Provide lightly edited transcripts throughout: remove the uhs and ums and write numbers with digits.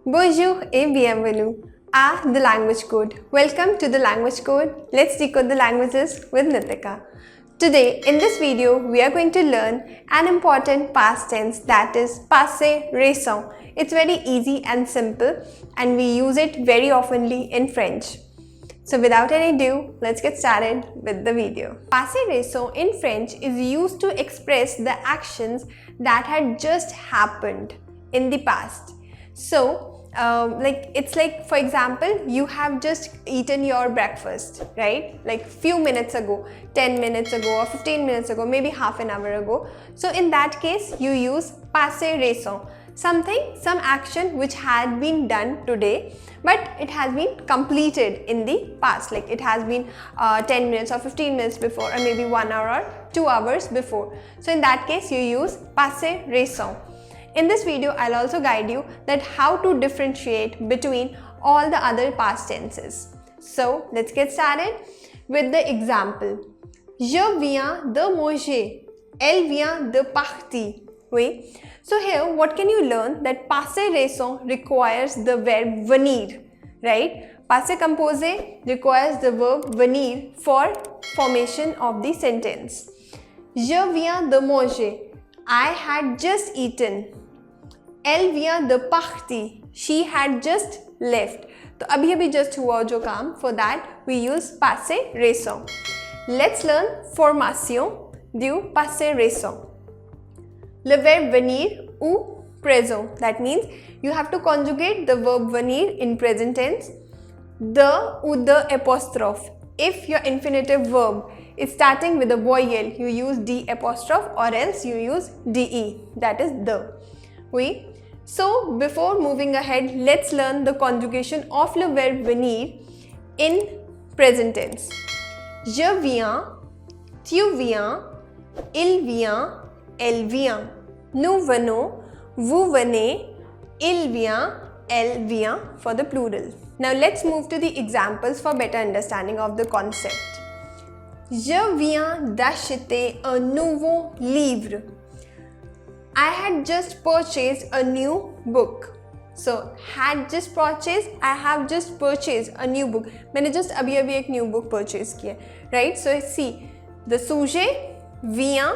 Bonjour et bienvenue à The Language Code. Welcome to The Language Code. Let's decode the languages with Nitika. Today, in this video, we are going to learn an important past tense, that is passé récent. It's very easy and simple, and we use it very oftenly in French. So without any ado, let's get started with the video. Passé récent in French is used to express the actions that had just happened in the past. So, it's like, for example, you have just eaten your breakfast, right? Like few minutes ago, 10 minutes ago or 15 minutes ago, maybe half an hour ago. So in that case, you use passé récent. Some action which had been done today, but it has been completed in the past. Like it has been 10 minutes or 15 minutes before, or maybe 1 hour or 2 hours before. So in that case, you use passé récent. In this video, I'll also guide you that how to differentiate between all the other past tenses. So let's get started with the example. Je viens de manger. Elle vient de partir. Oui. So here, what can you learn? That passé récent requires the verb venir, right? Passé composé requires the verb venir for formation of the sentence. Je viens de manger. I had just eaten. Elle vient de partir. She had just left. तो अभी just हुआ जो काम. For that we use passé récent. Let's learn formation du passé récent. Le verbe venir ou présent. That means you have to conjugate the verb venir in present tense. The ou the apostrophe. If your infinitive verb is starting with a voyelle, you use D apostrophe, or else you use DE. That is the. Oui. So before moving ahead, let's learn the conjugation of le verbe venir in present tense. Je viens, tu viens, il vient, elle vient. Nous venons, vous venez, il vient, elle vient for the plural. Now let's move to the examples for better understanding of the concept. Je viens d'acheter un nouveau livre. I had just purchased a new book. So, had just purchased, I have just purchased a new book. मैंने just अभी एक new book purchase किया, right? So, see, the sujet vient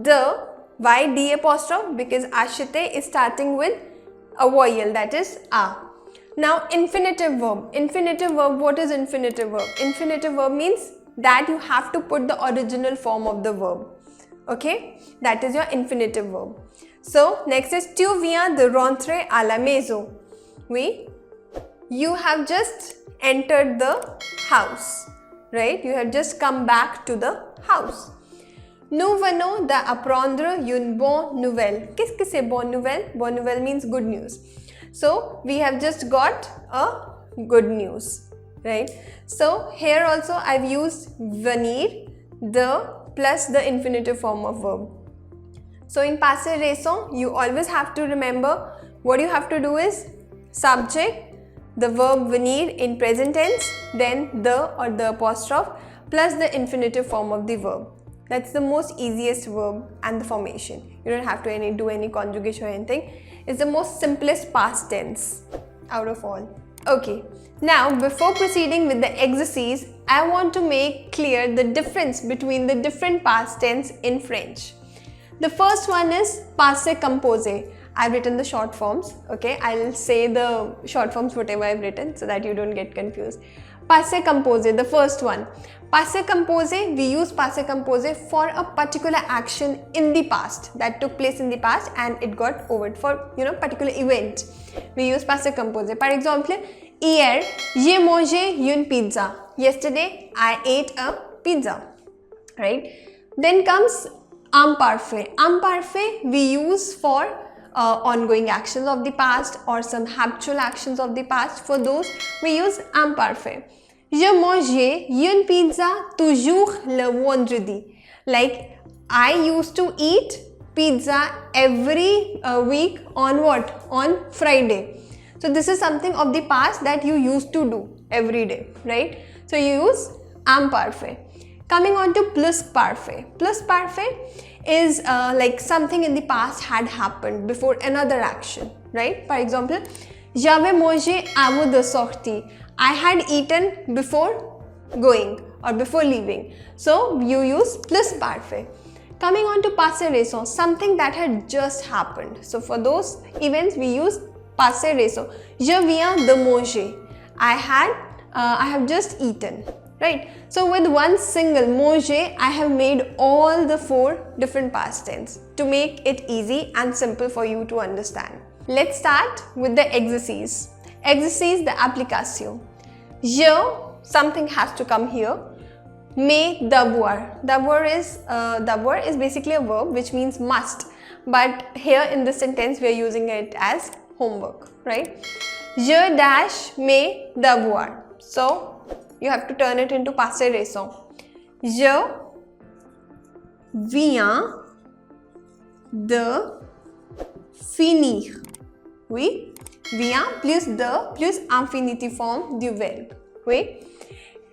de, why D apostrophe? Because acheter is starting with a voyelle, that is a. Now, infinitive verb. Infinitive verb, what is infinitive verb? Infinitive verb means that you have to put the original form of the verb. Okay, that is your infinitive verb. So next is tu viens de rentrer à la maison. Oui, you have just entered the house, right? You have just come back to the house. Nous venons d'apprendre une bonne nouvelle. Qu'est-ce que c'est bonne nouvelle? Bonne nouvelle means good news. So we have just got a good news, right? So here also I've used venir, the plus the infinitive form of verb. So in passé récent, you always have to remember what you have to do is subject, the verb venir in present tense, then the or the apostrophe plus the infinitive form of the verb. That's the most easiest verb and the formation. You don't have to do any conjugation or anything. It's the most simplest past tense out of all. Okay, now before proceeding with the exercise, I want to make clear the difference between the different past tense in French. The first one is passé composé. I've written the short forms, okay? I'll say the short forms whatever I've written so that you don't get confused. Passé composé, the first one. Passé composé, we use passé composé for a particular action in the past that took place in the past and it got over for particular event. We use passé composé. For example, hier, j'ai mangé une pizza. Yesterday, I ate a pizza, right? Then comes imparfait. Imparfait we use for ongoing actions of the past or some habitual actions of the past. For those, we use imparfait. Je mangeais une pizza toujours le vendredi. Like, I used to eat pizza every week on what? On Friday. So this is something of the past that you used to do every day, right? So you use imparfait. Coming on to plusparfait. Plusparfait is like something in the past had happened before another action, right? For example, J'avais mangé avant de sortir. I had eaten before going or before leaving. So you use plus parfait. Coming on to passé récent, something that had just happened. So for those events we use passé récent. Je viens de manger. I have just eaten. Right? So with one single manger, I have made all the 4 different past tense to make it easy and simple for you to understand. Let's start with the exercise. Exercise the application. Je, something has to come here. Mes devoirs. Devoir is basically a verb which means must. But here in this sentence we are using it as homework. Right? Je dash mes devoirs. So you have to turn it into passé récent. Je viens de finir. Oui, viens plus de plus infinitive form du verbe. Oui.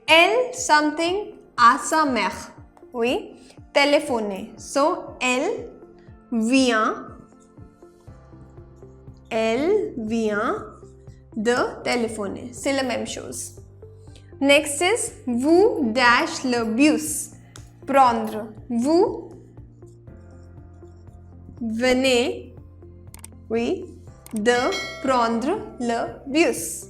Elle something à sa mère. Oui. Téléphoner. So elle vient de téléphoner. C'est la même chose. Next is vous dash le bus. Prendre. Vous venez, oui, de prendre le bus.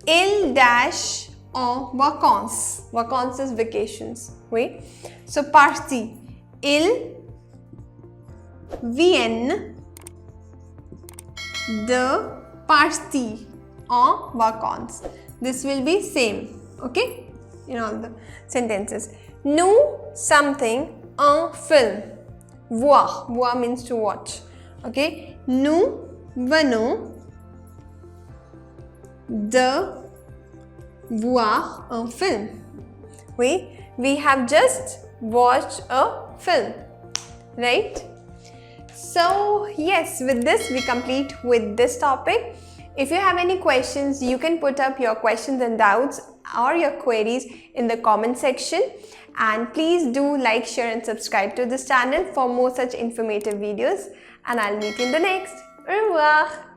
Il dash en vacances. Vacances is vacations. Oui. So parti. Ils viennent de partir en vacances. This will be same, okay, in all the sentences. Nous something un film. Voir. Voir means to watch. Okay. Nous venons de voir un film. We have just watched a film, right? So yes, with this we complete with this topic. If you have any questions, you can put up your questions and doubts or your queries in the comment section. And please do like, share and subscribe to this channel for more such informative videos. And I'll meet you in the next. Au revoir!